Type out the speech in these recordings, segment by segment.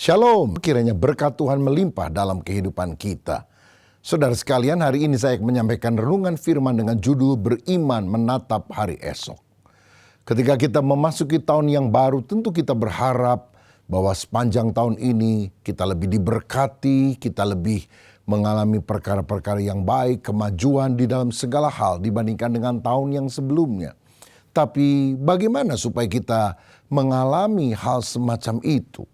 Shalom, kiranya berkat Tuhan melimpah dalam kehidupan kita. Saudara sekalian, hari ini saya menyampaikan renungan firman dengan judul Beriman Menatap Hari Esok. Ketika kita memasuki tahun yang baru, tentu kita berharap bahwa sepanjang tahun ini kita lebih diberkati, kita lebih mengalami perkara-perkara yang baik, kemajuan di dalam segala hal dibandingkan dengan tahun yang sebelumnya. Tapi bagaimana supaya kita mengalami hal semacam itu?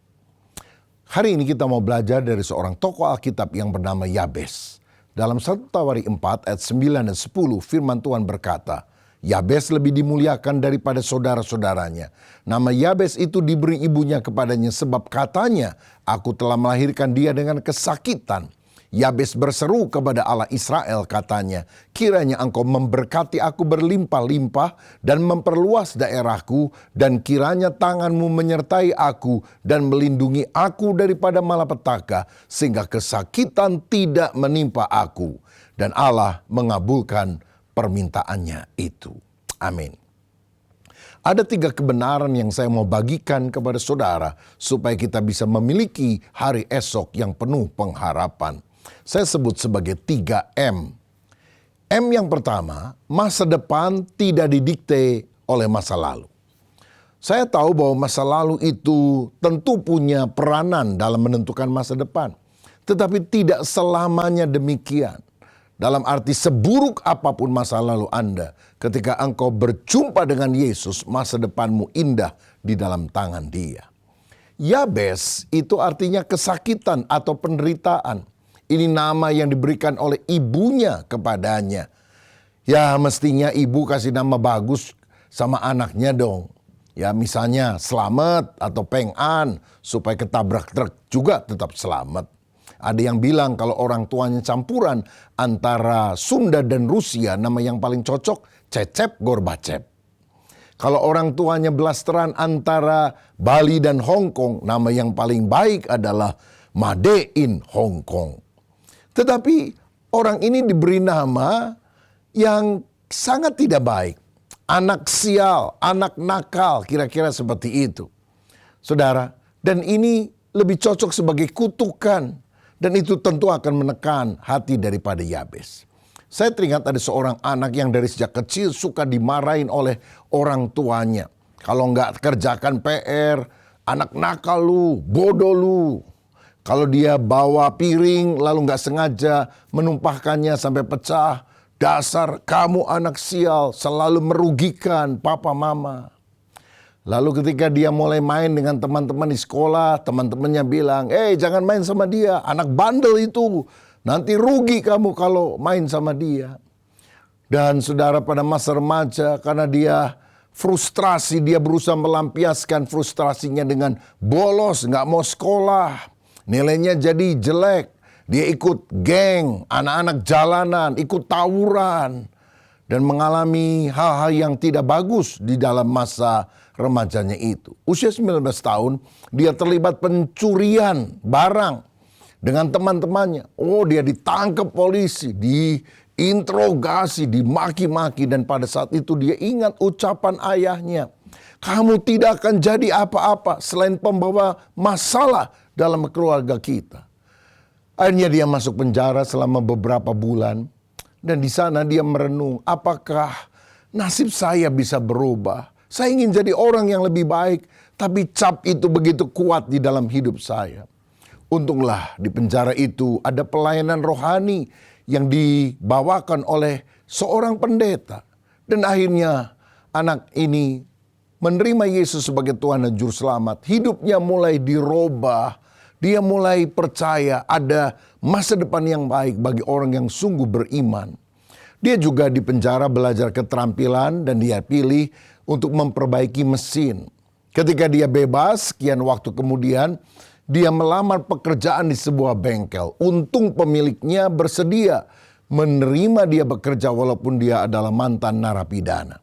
Hari ini kita mau belajar dari seorang tokoh Alkitab yang bernama Yabes. Dalam 1 Tawari 4 ayat 9 dan 10 firman Tuhan berkata, Yabes lebih dimuliakan daripada saudara-saudaranya. Nama Yabes itu diberi ibunya kepadanya sebab katanya, aku telah melahirkan dia dengan kesakitan. Yabes berseru kepada Allah Israel katanya, kiranya engkau memberkati aku berlimpah-limpah dan memperluas daerahku, dan kiranya tanganmu menyertai aku dan melindungi aku daripada malapetaka, sehingga kesakitan tidak menimpa aku. Dan Allah mengabulkan permintaannya itu. Amin. Ada 3 kebenaran yang saya mau bagikan kepada saudara supaya kita bisa memiliki hari esok yang penuh pengharapan. Saya sebut sebagai 3M. M yang pertama, masa depan tidak didikte oleh masa lalu. Saya tahu bahwa masa lalu itu tentu punya peranan dalam menentukan masa depan. Tetapi tidak selamanya demikian. Dalam arti seburuk apapun masa lalu Anda, ketika engkau berjumpa dengan Yesus, masa depanmu indah di dalam tangan Dia. Yabes itu artinya kesakitan atau penderitaan. Ini nama yang diberikan oleh ibunya kepadanya. Ya mestinya ibu kasih nama bagus sama anaknya dong. Ya misalnya Slamet atau Peng-an supaya ketabrak truk juga tetap selamat. Ada yang bilang kalau orang tuanya campuran antara Sunda dan Rusia, nama yang paling cocok Cecep Gorbacep. Kalau orang tuanya blasteran antara Bali dan Hong Kong, nama yang paling baik adalah Made in Hong Kong. Tetapi orang ini diberi nama yang sangat tidak baik. Anak sial, anak nakal, kira-kira seperti itu. Saudara, dan ini lebih cocok sebagai kutukan. Dan itu tentu akan menekan hati daripada Yabes. Saya teringat ada seorang anak yang dari sejak kecil suka dimarahin oleh orang tuanya. Kalau nggak kerjakan PR, anak nakal lu, bodoh lu. Kalau dia bawa piring lalu nggak sengaja menumpahkannya sampai pecah. Dasar kamu anak sial, selalu merugikan papa mama. Lalu ketika dia mulai main dengan teman-teman di sekolah, teman-temannya bilang, jangan main sama dia, anak bandel itu. Nanti rugi kamu kalau main sama dia. Dan saudara pada masa remaja karena dia frustrasi, dia berusaha melampiaskan frustrasinya dengan bolos, nggak mau sekolah. Nilainya jadi jelek, dia ikut geng, anak-anak jalanan, ikut tawuran. Dan mengalami hal-hal yang tidak bagus di dalam masa remajanya itu. Usia 19 tahun, dia terlibat pencurian barang dengan teman-temannya. Dia ditangkap polisi, diinterogasi, dimaki-maki. Dan pada saat itu dia ingat ucapan ayahnya. Kamu tidak akan jadi apa-apa selain pembawa masalah dalam keluarga kita. Akhirnya dia masuk penjara selama beberapa bulan. Dan di sana dia merenung, apakah nasib saya bisa berubah? Saya ingin jadi orang yang lebih baik, tapi cap itu begitu kuat di dalam hidup saya. Untunglah di penjara itu ada pelayanan rohani yang dibawakan oleh seorang pendeta. Dan akhirnya anak ini menerima Yesus sebagai Tuhan dan Juru Selamat. Hidupnya mulai dirubah. Dia mulai percaya ada masa depan yang baik bagi orang yang sungguh beriman. Dia juga di penjara belajar keterampilan dan dia pilih untuk memperbaiki mesin. Ketika dia bebas, sekian waktu kemudian dia melamar pekerjaan di sebuah bengkel. Untung pemiliknya bersedia menerima dia bekerja walaupun dia adalah mantan narapidana.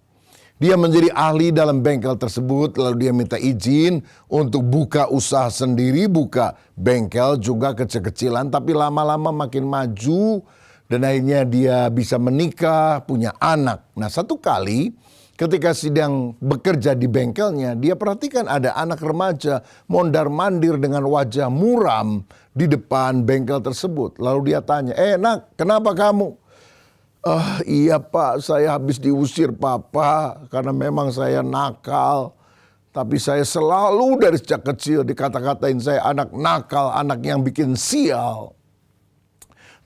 Dia menjadi ahli dalam bengkel tersebut, lalu dia minta izin untuk buka usaha sendiri, buka bengkel juga kecil-kecilan, tapi lama-lama makin maju dan akhirnya dia bisa menikah, punya anak. Nah, satu kali Ketika sedang bekerja di bengkelnya, dia perhatikan ada anak remaja mondar-mandir dengan wajah muram di depan bengkel tersebut. Lalu dia tanya, nak, kenapa kamu? Iya pak, saya habis diusir papa karena memang saya nakal. Tapi saya selalu dari sejak kecil dikata-katain saya anak nakal, anak yang bikin sial.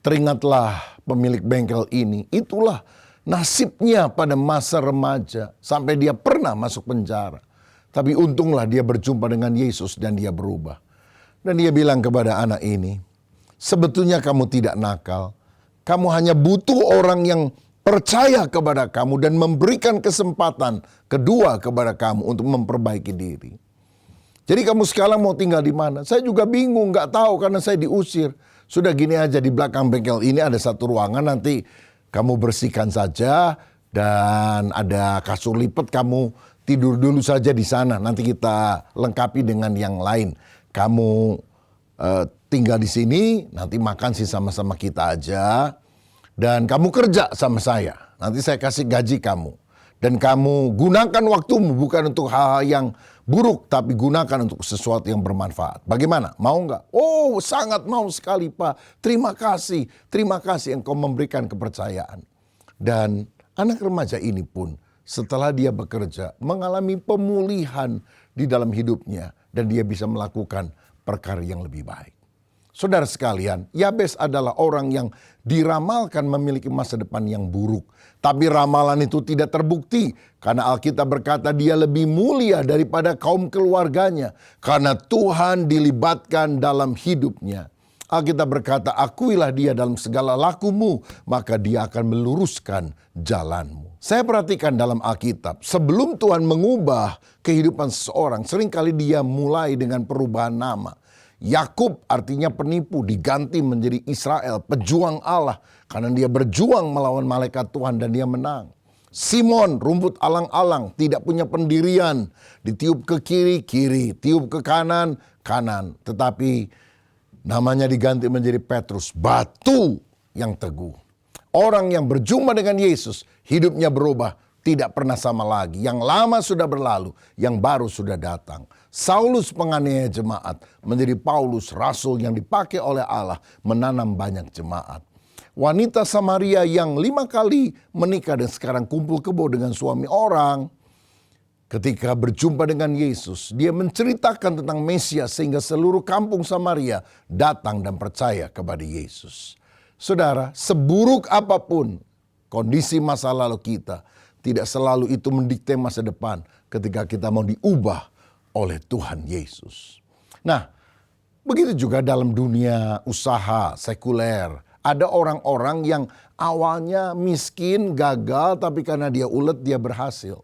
Teringatlah pemilik bengkel ini, itulah nasibnya pada masa remaja sampai dia pernah masuk penjara. Tapi untunglah dia berjumpa dengan Yesus dan dia berubah. Dan dia bilang kepada anak ini, sebetulnya kamu tidak nakal. Kamu hanya butuh orang yang percaya kepada kamu dan memberikan kesempatan kedua kepada kamu untuk memperbaiki diri. Jadi kamu sekarang mau tinggal di mana? Saya juga bingung, nggak tahu karena saya diusir. Sudah gini aja, di belakang bengkel ini ada satu ruangan, nanti kamu bersihkan saja dan ada kasur lipat, kamu tidur dulu saja di sana. Nanti kita lengkapi dengan yang lain. Kamu tinggal di sini, nanti makan sih sama-sama kita aja. Dan kamu kerja sama saya. Nanti saya kasih gaji kamu. Dan kamu gunakan waktumu bukan untuk hal-hal yang buruk, tapi gunakan untuk sesuatu yang bermanfaat. Bagaimana? Mau nggak? Oh, sangat mau sekali Pak. Terima kasih engkau memberikan kepercayaan. Dan anak remaja ini pun setelah dia bekerja mengalami pemulihan di dalam hidupnya. Dan dia bisa melakukan perkara yang lebih baik. Saudara sekalian, Yabes adalah orang yang diramalkan memiliki masa depan yang buruk. Tapi ramalan itu tidak terbukti. Karena Alkitab berkata dia lebih mulia daripada kaum keluarganya. Karena Tuhan dilibatkan dalam hidupnya. Alkitab berkata, akuilah dia dalam segala lakumu, maka dia akan meluruskan jalanmu. Saya perhatikan dalam Alkitab, sebelum Tuhan mengubah kehidupan seseorang, seringkali dia mulai dengan perubahan nama. Yakub artinya penipu diganti menjadi Israel, pejuang Allah. Karena dia berjuang melawan malaikat Tuhan dan dia menang. Simon rumput alang-alang, tidak punya pendirian. Ditiup ke kiri, tiup ke kanan. Tetapi namanya diganti menjadi Petrus, batu yang teguh. Orang yang berjumpa dengan Yesus, hidupnya berubah. Tidak pernah sama lagi. Yang lama sudah berlalu, yang baru sudah datang. Saulus penganiaya jemaat menjadi Paulus, rasul yang dipakai oleh Allah menanam banyak jemaat. Wanita Samaria yang 5 kali menikah dan sekarang kumpul kebo dengan suami orang. Ketika berjumpa dengan Yesus, dia menceritakan tentang Mesias sehingga seluruh kampung Samaria datang dan percaya kepada Yesus. Saudara, seburuk apapun kondisi masa lalu kita, tidak selalu itu mendikte masa depan ketika kita mau diubah oleh Tuhan Yesus. Nah, begitu juga dalam dunia usaha sekuler. Ada orang-orang yang awalnya miskin, gagal, tapi karena dia ulet, dia berhasil.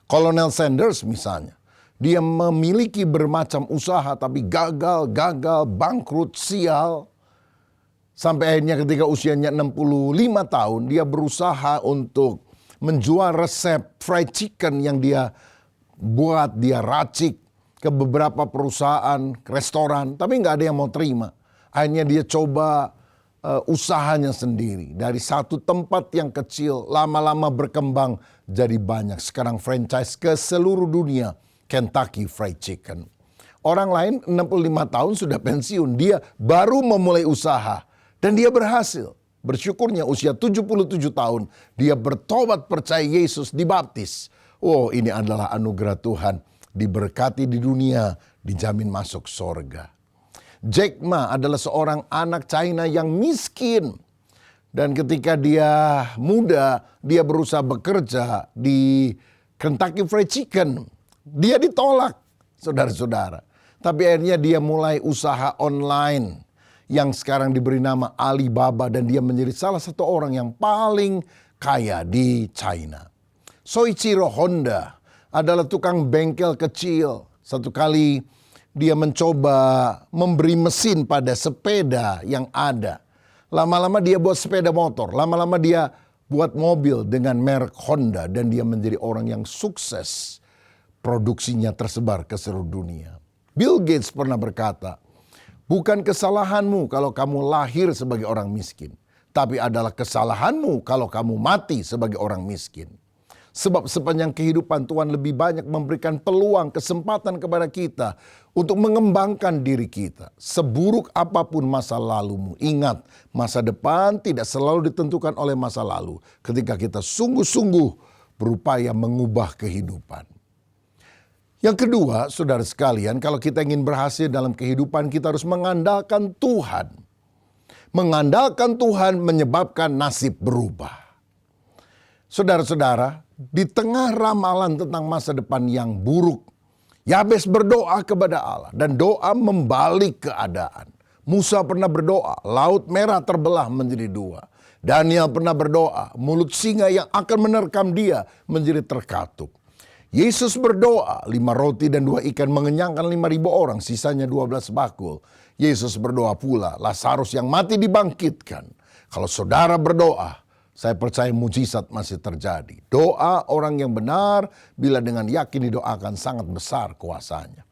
Colonel Sanders misalnya, dia memiliki bermacam usaha, tapi gagal, bangkrut, sial. Sampai akhirnya ketika usianya 65 tahun, dia berusaha untuk menjual resep fried chicken yang dia buat, dia racik ke beberapa perusahaan, restoran, tapi nggak ada yang mau terima. Akhirnya dia coba usahanya sendiri. Dari satu tempat yang kecil, lama-lama berkembang jadi banyak. Sekarang franchise ke seluruh dunia, Kentucky Fried Chicken. Orang lain 65 tahun sudah pensiun, dia baru memulai usaha dan dia berhasil. Bersyukurnya usia 77 tahun, dia bertobat percaya Yesus, dibaptis. Oh, ini adalah anugerah Tuhan. Diberkati di dunia, dijamin masuk sorga. Jack Ma adalah seorang anak China yang miskin. Dan ketika dia muda, dia berusaha bekerja di Kentucky Fried Chicken. Dia ditolak, saudara-saudara. Tapi akhirnya dia mulai usaha online yang sekarang diberi nama Alibaba, dan dia menjadi salah satu orang yang paling kaya di China. Soichiro Honda adalah tukang bengkel kecil. Satu kali dia mencoba memberi mesin pada sepeda yang ada. Lama-lama dia buat sepeda motor, lama-lama dia buat mobil dengan merek Honda, dan dia menjadi orang yang sukses. Produksinya tersebar ke seluruh dunia. Bill Gates pernah berkata, bukan kesalahanmu kalau kamu lahir sebagai orang miskin, tapi adalah kesalahanmu kalau kamu mati sebagai orang miskin. Sebab sepanjang kehidupan Tuhan lebih banyak memberikan peluang, kesempatan kepada kita untuk mengembangkan diri kita. Seburuk apapun masa lalumu, ingat masa depan tidak selalu ditentukan oleh masa lalu. Ketika kita sungguh-sungguh berupaya mengubah kehidupan. Yang kedua, saudara sekalian, kalau kita ingin berhasil dalam kehidupan, kita harus mengandalkan Tuhan. Mengandalkan Tuhan menyebabkan nasib berubah. Saudara-saudara, di tengah ramalan tentang masa depan yang buruk, Yabes berdoa kepada Allah dan doa membalik keadaan. Musa pernah berdoa, laut merah terbelah menjadi dua. Daniel pernah berdoa, mulut singa yang akan menerkam dia menjadi terkatup. Yesus berdoa, 5 roti dan 2 ikan mengenyangkan 5.000 orang, sisanya 12 bakul. Yesus berdoa pula, Lazarus yang mati dibangkitkan. Kalau saudara berdoa, saya percaya mujizat masih terjadi. Doa orang yang benar bila dengan yakin didoakan sangat besar kuasanya.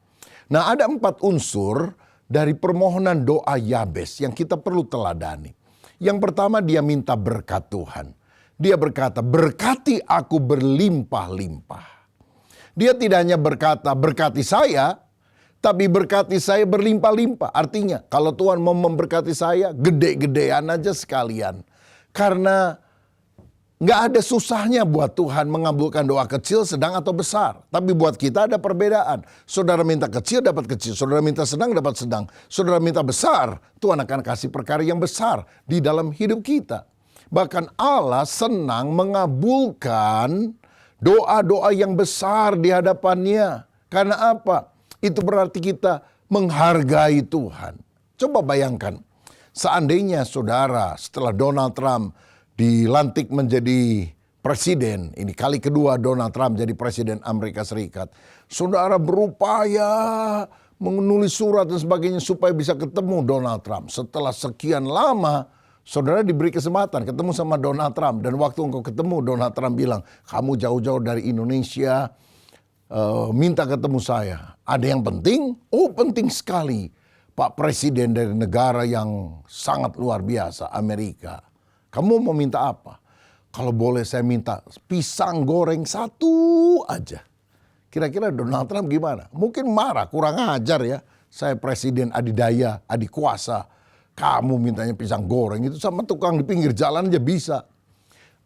Nah, ada 4 unsur dari permohonan doa Yabes yang kita perlu teladani. Yang pertama, dia minta berkat Tuhan. Dia berkata, berkati aku berlimpah-limpah. Dia tidak hanya berkata, berkati saya, tapi berkati saya berlimpah-limpah. Artinya, kalau Tuhan mau memberkati saya, gede-gedean aja sekalian. Karena nggak ada susahnya buat Tuhan mengabulkan doa kecil, sedang, atau besar. Tapi buat kita ada perbedaan. Saudara minta kecil dapat kecil. Saudara minta sedang dapat sedang. Saudara minta besar, Tuhan akan kasih perkara yang besar di dalam hidup kita. Bahkan Allah senang mengabulkan doa-doa yang besar di hadapannya. Karena apa? Itu berarti kita menghargai Tuhan. Coba bayangkan, seandainya saudara setelah Donald Trump dilantik menjadi presiden, ini kali kedua Donald Trump jadi presiden Amerika Serikat. Saudara berupaya menulis surat dan sebagainya supaya bisa ketemu Donald Trump. Setelah sekian lama, saudara diberi kesempatan ketemu sama Donald Trump. Dan waktu engkau ketemu, Donald Trump bilang, kamu jauh-jauh dari Indonesia, minta ketemu saya. Ada yang penting? Oh, penting sekali. Pak Presiden dari negara yang sangat luar biasa, Amerika. Kamu mau minta apa? Kalau boleh saya minta pisang goreng 1 aja. Kira-kira Donald Trump gimana? Mungkin marah, kurang ajar ya. Saya presiden adidaya, adikuasa. Kamu mintanya pisang goreng, itu sama tukang di pinggir jalan aja bisa.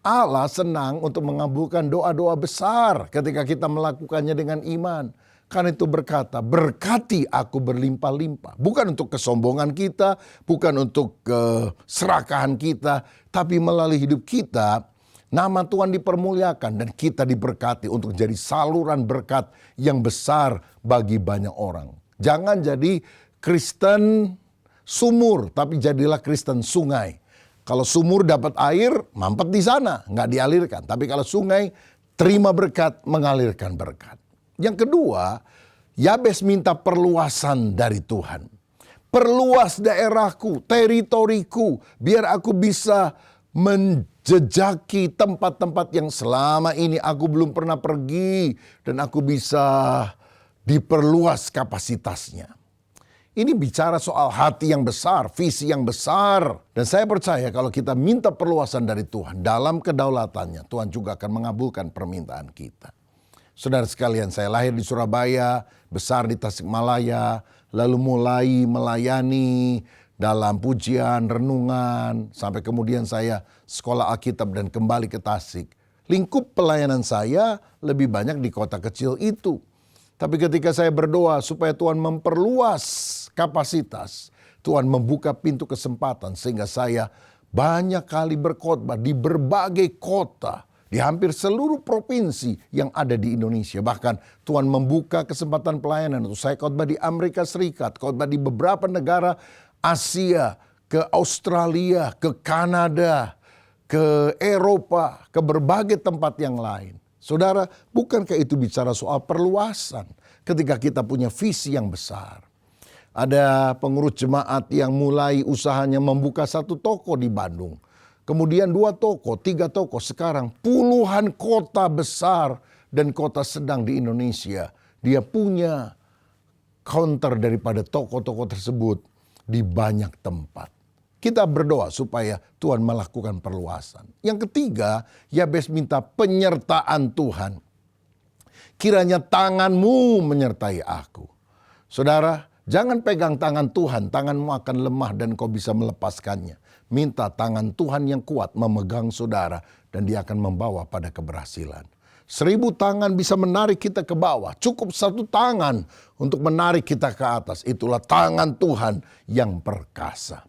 Allah senang untuk mengabulkan doa-doa besar ketika kita melakukannya dengan iman. Karena itu berkata, berkati aku berlimpah-limpah. Bukan untuk kesombongan kita, bukan untuk keserakahan kita, tapi melalui hidup kita, nama Tuhan dipermuliakan dan kita diberkati untuk jadi saluran berkat yang besar bagi banyak orang. Jangan jadi Kristen sumur, tapi jadilah Kristen sungai. Kalau sumur dapat air, mampet di sana, nggak dialirkan. Tapi kalau sungai, terima berkat, mengalirkan berkat. Yang kedua, Yabes minta perluasan dari Tuhan. Perluas daerahku, teritoriku, biar aku bisa menjejaki tempat-tempat yang selama ini aku belum pernah pergi. Dan aku bisa diperluas kapasitasnya. Ini bicara soal hati yang besar, visi yang besar. Dan saya percaya kalau kita minta perluasan dari Tuhan dalam kedaulatannya, Tuhan juga akan mengabulkan permintaan kita. Saudara sekalian, saya lahir di Surabaya, besar di Tasikmalaya, lalu mulai melayani dalam pujian, renungan, sampai kemudian saya sekolah Alkitab dan kembali ke Tasik. Lingkup pelayanan saya lebih banyak di kota kecil itu. Tapi ketika saya berdoa supaya Tuhan memperluas kapasitas, Tuhan membuka pintu kesempatan sehingga saya banyak kali berkhotbah di berbagai kota, di hampir seluruh provinsi yang ada di Indonesia. Bahkan Tuhan membuka kesempatan pelayanan untuk saya khotbah di Amerika Serikat, khotbah di beberapa negara Asia, ke Australia, ke Kanada, ke Eropa, ke berbagai tempat yang lain. Saudara, bukankah itu bicara soal perluasan ketika kita punya visi yang besar? Ada pengurus jemaat yang mulai usahanya membuka 1 toko di Bandung. Kemudian 2 toko, 3 toko, sekarang puluhan kota besar dan kota sedang di Indonesia. Dia punya counter daripada toko-toko tersebut di banyak tempat. Kita berdoa supaya Tuhan melakukan perluasan. Yang ketiga, Yabes minta penyertaan Tuhan. Kiranya tanganmu menyertai aku. Saudara, jangan pegang tangan Tuhan, tanganmu akan lemah dan kau bisa melepaskannya. Minta tangan Tuhan yang kuat memegang saudara dan dia akan membawa pada keberhasilan. 1000 tangan bisa menarik kita ke bawah. Cukup 1 tangan untuk menarik kita ke atas. Itulah tangan Tuhan yang perkasa.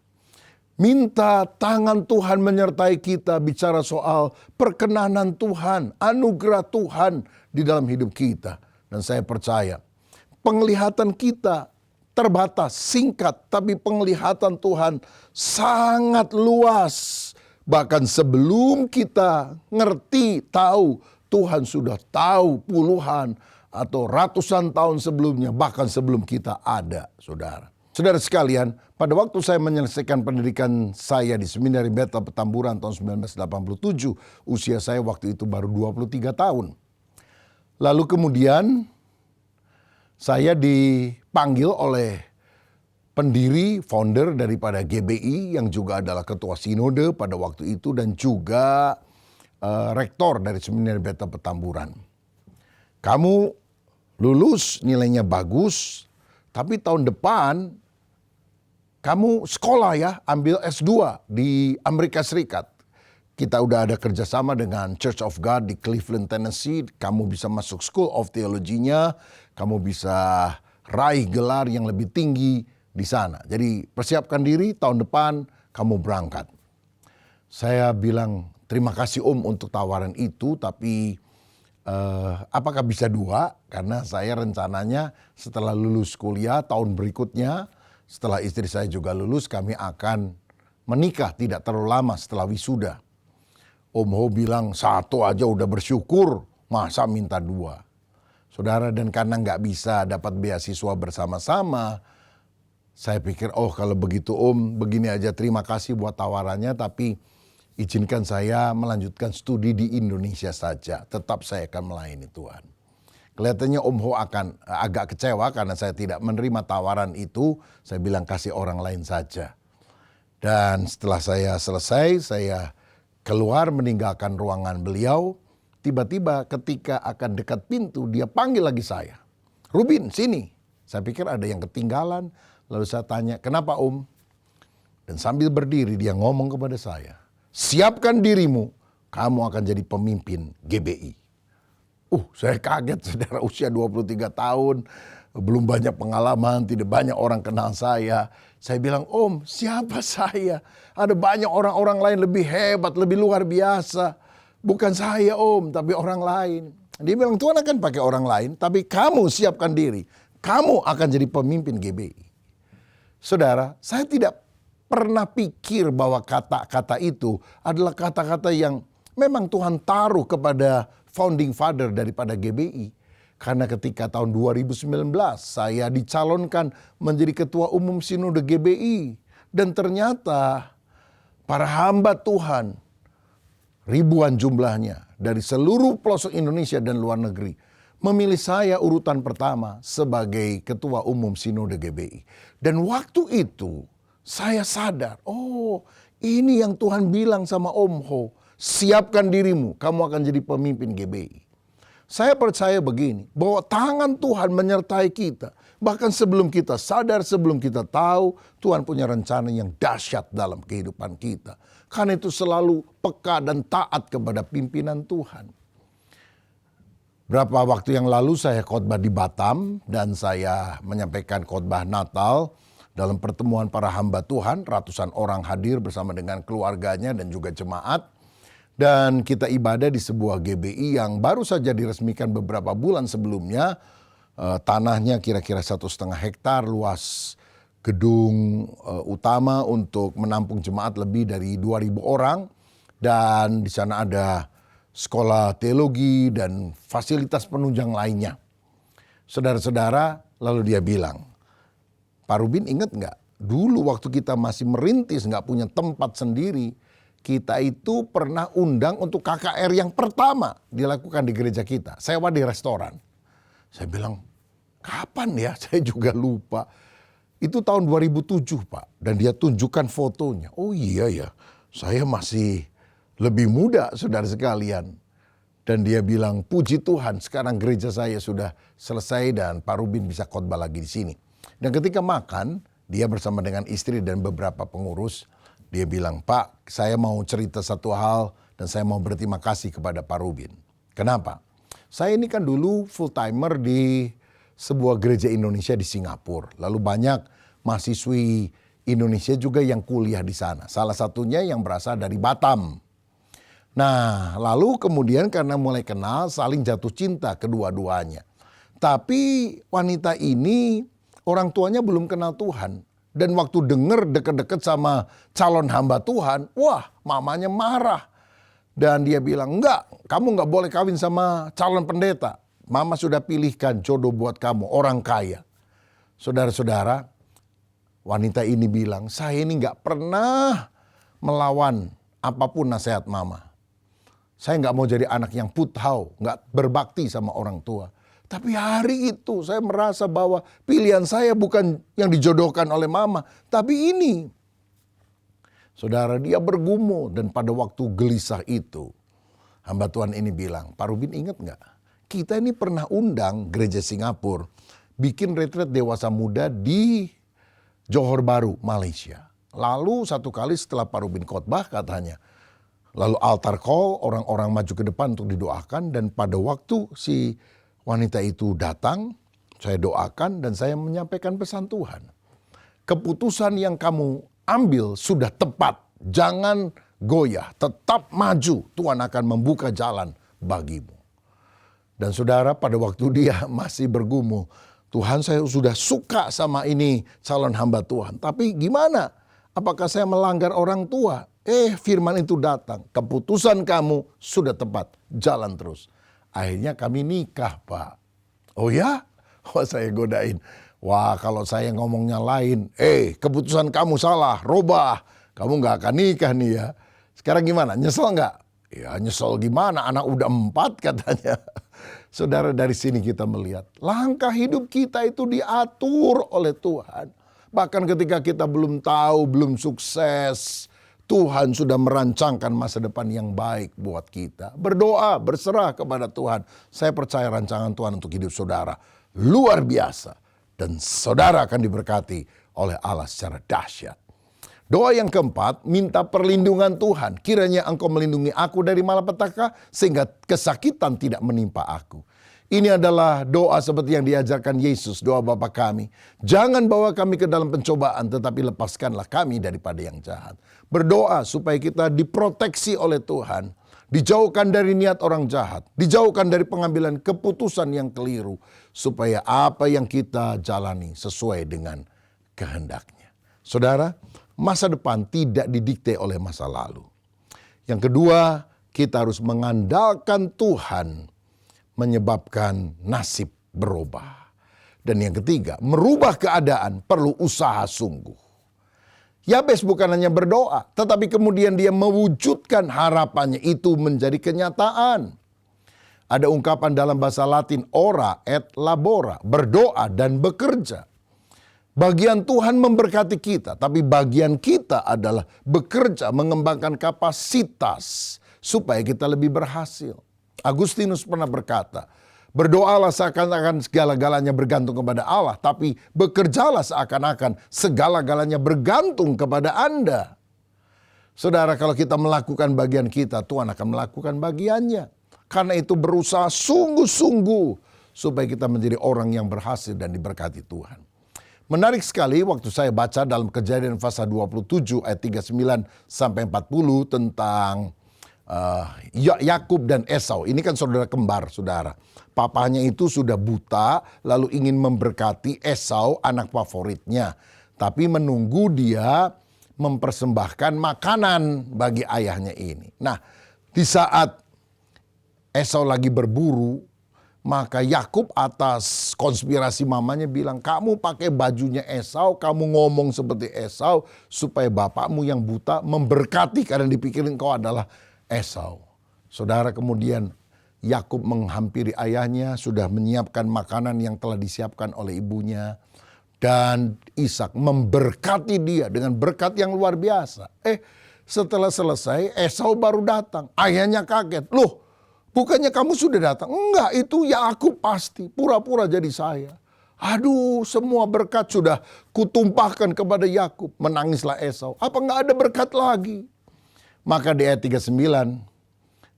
Minta tangan Tuhan menyertai kita, bicara soal perkenanan Tuhan, anugerah Tuhan di dalam hidup kita. Dan saya percaya penglihatan kita terbatas, singkat, tapi penglihatan Tuhan sangat luas. Bahkan sebelum kita ngerti, tahu, Tuhan sudah tahu puluhan atau ratusan tahun sebelumnya, bahkan sebelum kita ada, saudara. Saudara sekalian, pada waktu saya menyelesaikan pendidikan saya di Seminari Bethel Petamburan tahun 1987, usia saya waktu itu baru 23 tahun. Lalu kemudian saya dipanggil oleh pendiri, founder daripada GBI yang juga adalah ketua sinode pada waktu itu dan juga rektor dari Seminari Bethel Petamburan. Kamu lulus, nilainya bagus, tapi tahun depan kamu sekolah ya, ambil S2 di Amerika Serikat. Kita udah ada kerjasama dengan Church of God di Cleveland, Tennessee. Kamu bisa masuk School of Theology-nya, kamu bisa raih gelar yang lebih tinggi di sana. Jadi persiapkan diri, tahun depan kamu berangkat. Saya bilang, terima kasih Om untuk tawaran itu, tapi apakah bisa 2? Karena saya rencananya setelah lulus kuliah tahun berikutnya, setelah istri saya juga lulus, kami akan menikah tidak terlalu lama setelah wisuda. Om Ho bilang 1 aja udah bersyukur, masa minta 2? Saudara, dan karena nggak bisa dapat beasiswa bersama-sama, saya pikir, oh kalau begitu Om, begini aja, terima kasih buat tawarannya, tapi izinkan saya melanjutkan studi di Indonesia saja. Tetap saya akan melayani Tuhan. Kelihatannya Om Ho akan agak kecewa karena saya tidak menerima tawaran itu. Saya bilang kasih orang lain saja. Dan setelah saya selesai, saya keluar meninggalkan ruangan beliau. Tiba-tiba ketika akan dekat pintu, dia panggil lagi saya. Rubin, sini. Saya pikir ada yang ketinggalan. Lalu saya tanya, kenapa Om? Dan sambil berdiri dia ngomong kepada saya, siapkan dirimu, kamu akan jadi pemimpin GBI. Saya kaget, saudara, usia 23 tahun, belum banyak pengalaman, tidak banyak orang kenal saya. Saya bilang, Om, siapa saya? Ada banyak orang-orang lain lebih hebat, lebih luar biasa. Bukan saya Om, tapi orang lain. Dia bilang, Tuhan akan pakai orang lain, tapi kamu siapkan diri. Kamu akan jadi pemimpin GBI. Saudara, saya tidak pernah pikir bahwa kata-kata itu adalah kata-kata yang memang Tuhan taruh kepada founding father daripada GBI. Karena ketika tahun 2019 saya dicalonkan menjadi ketua umum sinode GBI. Dan ternyata para hamba Tuhan, ribuan jumlahnya dari seluruh pelosok Indonesia dan luar negeri, memilih saya urutan pertama sebagai ketua umum sinode GBI. Dan waktu itu saya sadar, oh ini yang Tuhan bilang sama Om Ho, siapkan dirimu, kamu akan jadi pemimpin GBI. Saya percaya begini, bahwa tangan Tuhan menyertai kita. Bahkan sebelum kita sadar, sebelum kita tahu, Tuhan punya rencana yang dahsyat dalam kehidupan kita. Karena itu selalu peka dan taat kepada pimpinan Tuhan. Berapa waktu yang lalu saya khotbah di Batam dan saya menyampaikan khotbah Natal dalam pertemuan para hamba Tuhan. Ratusan orang hadir bersama dengan keluarganya dan juga jemaat. Dan kita ibadah di sebuah GBI yang baru saja diresmikan beberapa bulan sebelumnya. Tanahnya kira-kira 1,5 hektar, luas gedung utama untuk menampung jemaat lebih dari 2.000 orang. Dan di sana ada sekolah teologi dan fasilitas penunjang lainnya. Saudara-saudara, lalu dia bilang, Pak Rubin ingat nggak? Dulu waktu kita masih merintis, nggak punya tempat sendiri, kita itu pernah undang untuk KKR yang pertama dilakukan di gereja kita. Sewa di restoran. Saya bilang, kapan ya? Saya juga lupa. Itu tahun 2007 Pak, dan dia tunjukkan fotonya. Oh iya ya, saya masih lebih muda saudara sekalian. Dan dia bilang, puji Tuhan sekarang gereja saya sudah selesai dan Pak Rubin bisa khotbah lagi di sini. Dan ketika makan, dia bersama dengan istri dan beberapa pengurus, dia bilang, Pak, saya mau cerita satu hal dan saya mau berterima kasih kepada Pak Rubin. Kenapa? Saya ini kan dulu full timer di sebuah gereja Indonesia di Singapura. Lalu banyak mahasiswi Indonesia juga yang kuliah di sana. Salah satunya yang berasal dari Batam. Nah, lalu kemudian karena mulai kenal, saling jatuh cinta kedua-duanya. Tapi wanita ini orang tuanya belum kenal Tuhan. Dan waktu denger deket-deket sama calon hamba Tuhan, wah mamanya marah. Dan dia bilang, enggak, kamu enggak boleh kawin sama calon pendeta. Mama sudah pilihkan jodoh buat kamu, orang kaya. Saudara-saudara, wanita ini bilang, saya ini enggak pernah melawan apapun nasihat mama. Saya nggak mau jadi anak yang puthau, nggak berbakti sama orang tua. Tapi hari itu saya merasa bahwa pilihan saya bukan yang dijodohkan oleh mama, tapi ini. Saudara, dia bergumul dan pada waktu gelisah itu, hamba Tuhan ini bilang, Pak Rubin ingat nggak? Kita ini pernah undang gereja Singapura, bikin retret dewasa muda di Johor Bahru, Malaysia. Lalu satu kali setelah Pak Rubin khotbah katanya, lalu altar call, orang-orang maju ke depan untuk didoakan. Dan pada waktu si wanita itu datang, saya doakan dan saya menyampaikan pesan Tuhan. Keputusan yang kamu ambil sudah tepat. Jangan goyah, tetap maju. Tuhan akan membuka jalan bagimu. Dan saudara, pada waktu dia masih bergumul, Tuhan, saya sudah suka sama ini calon hamba Tuhan. Tapi gimana? Apakah saya melanggar orang tua? Firman itu datang, keputusan kamu sudah tepat, jalan terus. Akhirnya kami nikah Pak. Oh ya? Wah saya godain. Wah kalau saya ngomongnya lain, keputusan kamu salah, robah. Kamu gak akan nikah nih ya. Sekarang gimana, nyesel gak? Ya nyesel gimana, anak udah 4 katanya. Saudara, dari sini kita melihat, langkah hidup kita itu diatur oleh Tuhan. Bahkan ketika kita belum tahu, belum sukses, Tuhan sudah merancangkan masa depan yang baik buat kita. Berdoa, berserah kepada Tuhan. Saya percaya rancangan Tuhan untuk hidup saudara luar biasa. Dan saudara akan diberkati oleh Allah secara dahsyat. Doa yang keempat, minta perlindungan Tuhan. Kiranya engkau melindungi aku dari malapetaka sehingga kesakitan tidak menimpa aku. Ini adalah doa seperti yang diajarkan Yesus, doa Bapa kami. Jangan bawa kami ke dalam pencobaan, tetapi lepaskanlah kami daripada yang jahat. Berdoa supaya kita diproteksi oleh Tuhan. Dijauhkan dari niat orang jahat. Dijauhkan dari pengambilan keputusan yang keliru. Supaya apa yang kita jalani sesuai dengan kehendaknya. Saudara, masa depan tidak didikte oleh masa lalu. Yang kedua, kita harus mengandalkan Tuhan menyebabkan nasib berubah. Dan yang ketiga, merubah keadaan perlu usaha sungguh. Yabes bukan hanya berdoa, tetapi kemudian dia mewujudkan harapannya itu menjadi kenyataan. Ada ungkapan dalam bahasa Latin, ora et labora, berdoa dan bekerja. Bagian Tuhan memberkati kita, tapi bagian kita adalah bekerja, mengembangkan kapasitas supaya kita lebih berhasil. Agustinus pernah berkata, berdoalah seakan-akan segala-galanya bergantung kepada Allah, tapi bekerjalah seakan-akan segala-galanya bergantung kepada Anda. Saudara, kalau kita melakukan bagian kita, Tuhan akan melakukan bagiannya. Karena itu berusaha sungguh-sungguh supaya kita menjadi orang yang berhasil dan diberkati Tuhan. Menarik sekali waktu saya baca dalam Kejadian pasal 27 ayat 39 sampai 40 tentang Yakub dan Esau. Ini kan saudara kembar, saudara. Papanya itu sudah buta, lalu ingin memberkati Esau, anak favoritnya. Tapi menunggu dia mempersembahkan makanan bagi ayahnya ini. Nah, di saat Esau lagi berburu, maka Yakub atas konspirasi mamanya bilang, kamu pakai bajunya Esau, kamu ngomong seperti Esau, supaya bapakmu yang buta memberkati karena dipikirin kau adalah Esau. Saudara, kemudian Yakub menghampiri ayahnya, sudah menyiapkan makanan yang telah disiapkan oleh ibunya. Dan Ishak memberkati dia dengan berkat yang luar biasa. Setelah selesai, Esau baru datang. Ayahnya kaget. Loh, bukannya kamu sudah datang? Enggak, itu Yakub pasti. Pura-pura jadi saya. Aduh, semua berkat sudah kutumpahkan kepada Yakub. Menangislah Esau. Apa enggak ada berkat lagi? Maka di ayat 39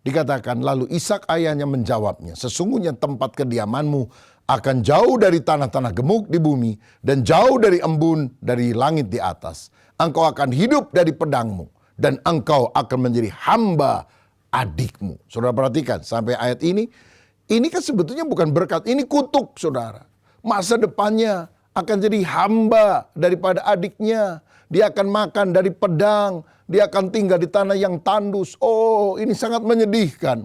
dikatakan, lalu Ishak ayahnya menjawabnya, sesungguhnya tempat kediamanmu akan jauh dari tanah-tanah gemuk di bumi dan jauh dari embun dari langit di atas. Engkau akan hidup dari pedangmu dan engkau akan menjadi hamba adikmu. Saudara perhatikan sampai ayat ini kan sebetulnya bukan berkat, ini kutuk saudara. Masa depannya akan jadi hamba daripada adiknya. Dia akan makan dari pedang, dia akan tinggal di tanah yang tandus. Oh, ini sangat menyedihkan.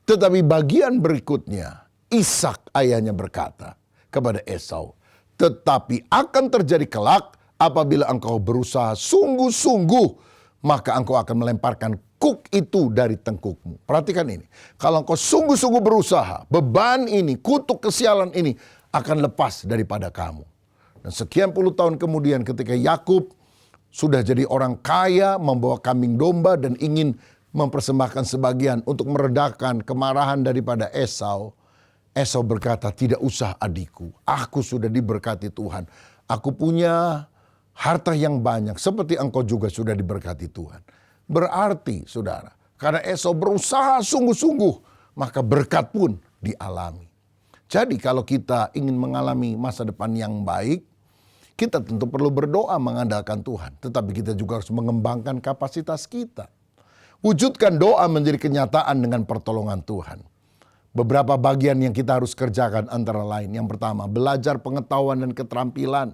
Tetapi bagian berikutnya, Ishak ayahnya berkata kepada Esau, tetapi akan terjadi kelak apabila engkau berusaha sungguh-sungguh, maka engkau akan melemparkan kuk itu dari tengkukmu. Perhatikan ini, kalau engkau sungguh-sungguh berusaha, beban ini, kutuk kesialan ini akan lepas daripada kamu. Dan sekian puluh tahun kemudian ketika Yakub sudah jadi orang kaya, membawa kambing domba dan ingin mempersembahkan sebagian untuk meredakan kemarahan daripada Esau. Esau berkata, tidak usah adikku, aku sudah diberkati Tuhan. Aku punya harta yang banyak seperti engkau juga sudah diberkati Tuhan. Berarti saudara, karena Esau berusaha sungguh-sungguh, maka berkat pun dialami. Jadi kalau kita ingin mengalami masa depan yang baik, kita tentu perlu berdoa mengandalkan Tuhan. Tetapi kita juga harus mengembangkan kapasitas kita. Wujudkan doa menjadi kenyataan dengan pertolongan Tuhan. Beberapa bagian yang kita harus kerjakan antara lain. Yang pertama, belajar pengetahuan dan keterampilan.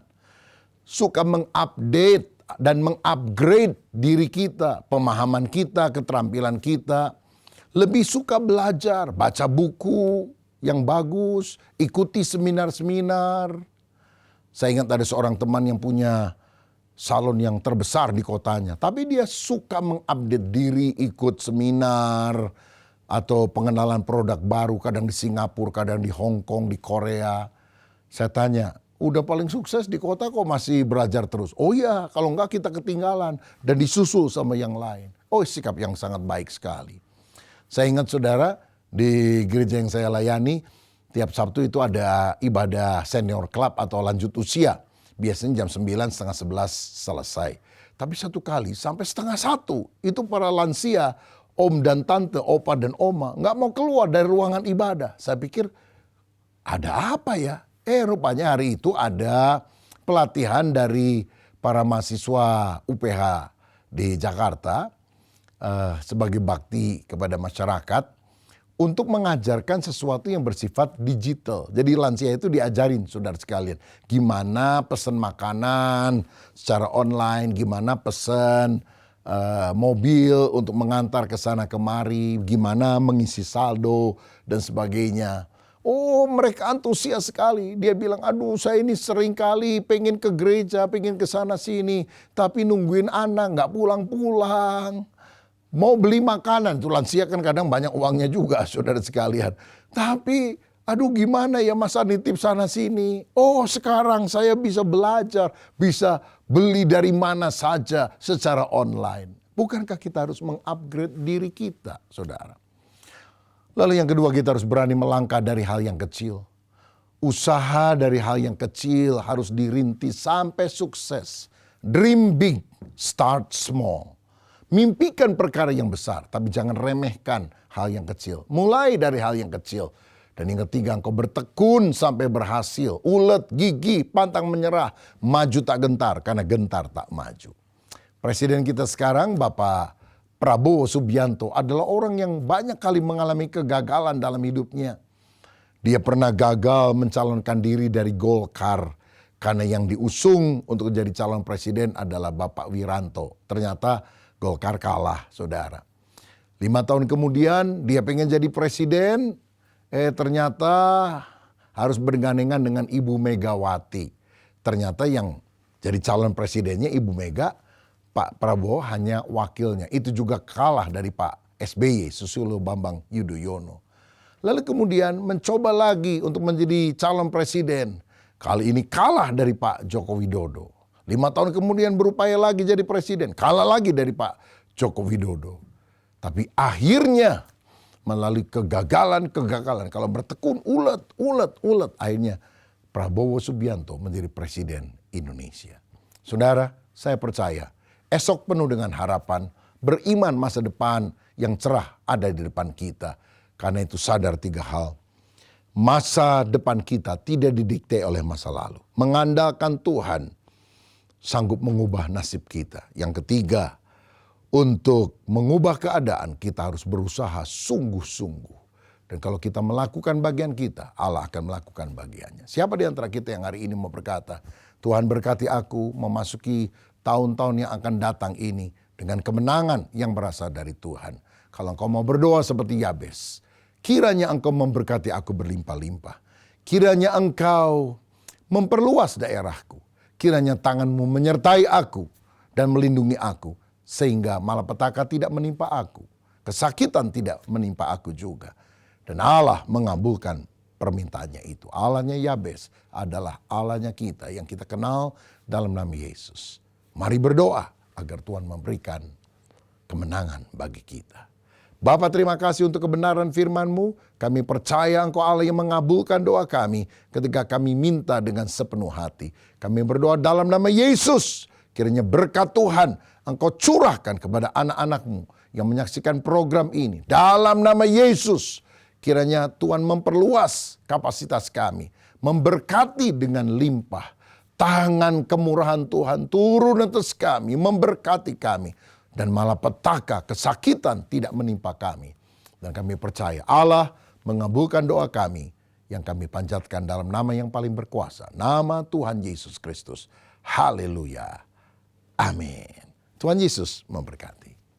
Suka mengupdate dan mengupgrade diri kita, pemahaman kita, keterampilan kita. Lebih suka belajar, baca buku yang bagus, ikuti seminar-seminar. Saya ingat ada seorang teman yang punya salon yang terbesar di kotanya. Tapi dia suka mengupdate diri, ikut seminar atau pengenalan produk baru, kadang di Singapura, kadang di Hong Kong, di Korea. Saya tanya, udah paling sukses di kota kok masih belajar terus? Oh iya, kalau enggak kita ketinggalan dan disusul sama yang lain. Oh, sikap yang sangat baik sekali. Saya ingat saudara, di gereja yang saya layani, tiap Sabtu itu ada ibadah senior club atau lanjut usia. Biasanya jam 9, setengah 11 selesai. Tapi satu kali sampai setengah 1, itu para lansia, om dan tante, opa dan oma, nggak mau keluar dari ruangan ibadah. Saya pikir, ada apa ya? Rupanya hari itu ada pelatihan dari para mahasiswa UPH di Jakarta sebagai bakti kepada masyarakat untuk mengajarkan sesuatu yang bersifat digital. Jadi lansia itu diajarin saudara sekalian. Gimana pesan makanan secara online, gimana pesan mobil untuk mengantar ke sana kemari, gimana mengisi saldo dan sebagainya. Oh, mereka antusias sekali. Dia bilang, aduh saya ini sering kali pengen ke gereja, pengen ke sana sini. Tapi nungguin anak gak pulang-pulang. Mau beli makanan, tuh lansia kan kadang banyak uangnya juga saudara sekalian. Tapi aduh gimana ya masa nitip sana sini. Oh sekarang saya bisa belajar, bisa beli dari mana saja secara online. Bukankah kita harus mengupgrade diri kita saudara? Lalu yang kedua, kita harus berani melangkah dari hal yang kecil. Usaha dari hal yang kecil harus dirintis sampai sukses. Dream big, start small. Mimpikan perkara yang besar, tapi jangan remehkan hal yang kecil. Mulai dari hal yang kecil. Dan yang ketiga, engkau bertekun sampai berhasil. Ulet, gigi, pantang menyerah. Maju tak gentar, karena gentar tak maju. Presiden kita sekarang, Bapak Prabowo Subianto, adalah orang yang banyak kali mengalami kegagalan dalam hidupnya. Dia pernah gagal mencalonkan diri dari Golkar. Karena yang diusung untuk menjadi calon presiden adalah Bapak Wiranto. Ternyata Golkar kalah, saudara. 5 tahun kemudian dia pengen jadi presiden, ternyata harus bergandengan dengan Ibu Megawati. Ternyata yang jadi calon presidennya Ibu Mega, Pak Prabowo hanya wakilnya. Itu juga kalah dari Pak SBY, Susilo Bambang Yudhoyono. Lalu kemudian mencoba lagi untuk menjadi calon presiden. Kali ini kalah dari Pak Joko Widodo. 5 tahun kemudian berupaya lagi jadi presiden. Kalah lagi dari Pak Joko Widodo. Tapi akhirnya melalui kegagalan, kalau bertekun ulet, akhirnya Prabowo Subianto menjadi presiden Indonesia. Saudara, saya percaya esok penuh dengan harapan, beriman masa depan yang cerah ada di depan kita. Karena itu sadar 3 hal. Masa depan kita tidak didikte oleh masa lalu. Mengandalkan Tuhan sanggup mengubah nasib kita. Yang ketiga, untuk mengubah keadaan kita harus berusaha sungguh-sungguh. Dan kalau kita melakukan bagian kita, Allah akan melakukan bagiannya. Siapa di antara kita yang hari ini mau berkata, Tuhan berkati aku memasuki tahun-tahun yang akan datang ini dengan kemenangan yang berasal dari Tuhan. Kalau engkau mau berdoa seperti Yabes, kiranya engkau memberkati aku berlimpah-limpah. Kiranya engkau memperluas daerahku. Kiranya tanganmu menyertai aku dan melindungi aku. Sehingga malapetaka tidak menimpa aku. Kesakitan tidak menimpa aku juga. Dan Allah mengabulkan permintaannya itu. Allahnya Yabes adalah Allahnya kita yang kita kenal dalam nama Yesus. Mari berdoa agar Tuhan memberikan kemenangan bagi kita. Bapa, terima kasih untuk kebenaran firman-Mu. Kami percaya Engkau Allah yang mengabulkan doa kami ketika kami minta dengan sepenuh hati. Kami berdoa dalam nama Yesus. Kiranya berkat Tuhan Engkau curahkan kepada anak-anak-Mu yang menyaksikan program ini. Dalam nama Yesus, kiranya Tuhan memperluas kapasitas kami. Memberkati dengan limpah. Tangan kemurahan Tuhan turun atas kami, memberkati kami. Dan malapetaka, kesakitan tidak menimpa kami. Dan kami percaya Allah mengabulkan doa kami yang kami panjatkan dalam nama yang paling berkuasa. Nama Tuhan Yesus Kristus. Haleluya. Amin. Tuhan Yesus memberkati.